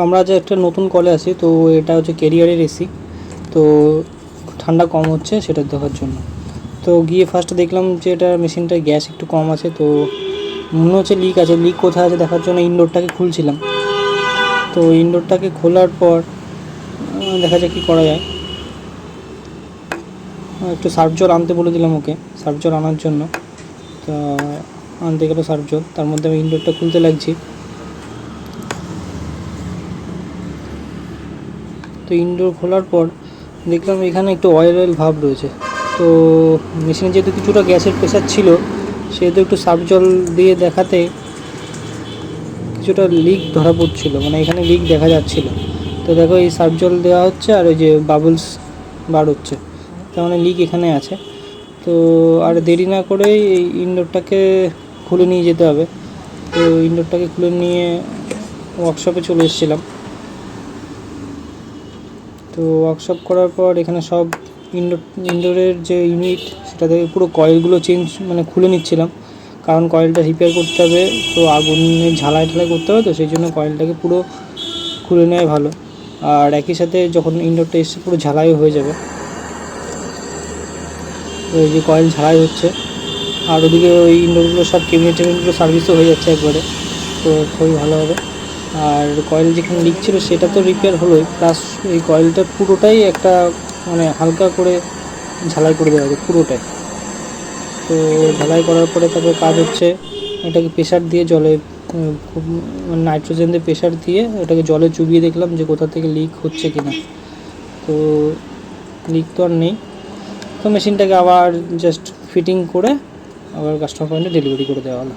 আমরা যে একটা নতুন কলে আছি, তো এটা হচ্ছে ক্যারিয়ারের এসি, তো ঠান্ডা কম হচ্ছে সেটা দেখার জন্য। তো গিয়ে ফার্স্টে দেখলাম যে এটা মেশিনটায় গ্যাস একটু কম আছে, তো মনে হচ্ছে লিক আছে। লিক কোথায় আছে দেখার জন্য ইনডোরটাকে খুলছিলাম। তো ইনডোরটাকে খোলার পর দেখা যাক কী করা যায়। একটু সার্ফ জল আনতে বলে দিলাম ওকে, সার্ফ জল আনার জন্য। তো আনতে গেল সার্ফ জল, তার মধ্যে আমি ইনডোরটা খুলতে লাগছি। তো ইনডোর খোলার পর দেখলাম এখানে একটু অয়েল অয়েল ভাব রয়েছে। তো মেশিনে যেহেতু কিছুটা গ্যাসের প্রেশার ছিল, সেহেতু একটু সার্ফ জল দিয়ে দেখাতে কিছুটা লিক ধরা পড়ছিল, মানে এখানে লিক দেখা যাচ্ছিল। তো দেখো এই সার্ফ জল দেওয়া হচ্ছে আর ওই যে বাবলস বার হচ্ছে, তার মানে লিক এখানে আছে। তো আর দেরি না করেই এই ইনডোরটাকে খুলে নিয়ে যেতে হবে। তো ইনডোরটাকে খুলে নিয়ে ওয়ার্কশপে চলে এসেছিলাম। তো ওয়ার্কশপ করার পর এখানে সব ইনডোরের যে ইউনিট, সেটা থেকে পুরো কয়েলগুলো চেঞ্জ মানে খুলে নিচ্ছিলাম, কারণ কয়েলটা রিপেয়ার করতে হবে। তো আগুনে ঝালাই ঢালাই করতে হবে, তো সেই জন্য কয়েলটাকে পুরো খুলে নেওয়া ভালো। আর একই সাথে যখন ইনডোরটা এসে পুরো ঝালাইও হয়ে যাবে। তো এই যে কয়েল ঝালাই হচ্ছে, আর ওদিকে ওই ইনডোরগুলো সব কেবিনেটগুলো সার্ভিসও হয়ে যাচ্ছে একবারে, তো খুবই ভালো হবে। আর কয়েল যেখানে লিক ছিল সেটা তো রিপেয়ার হলোই, প্লাস এই কয়েলটা পুরোটাই একটা মানে হালকা করে ঝালাই করে দেওয়া হবে পুরোটাই। তো ঝালাই করার পরে তারপরে কাজ হচ্ছে এটাকে প্রেশার দিয়ে জলে খুব মানে নাইট্রোজেন দিয়ে প্রেশার দিয়ে ওটাকে জলে চুবিয়ে দেখলাম যে কোথা থেকে লিক হচ্ছে কিনা। তো লিক তো আর নেই। তো মেশিনটাকে আবার জাস্ট ফিটিং করে আবার কাস্টমার পয়েন্টে ডেলিভারি করে দেওয়া হলো।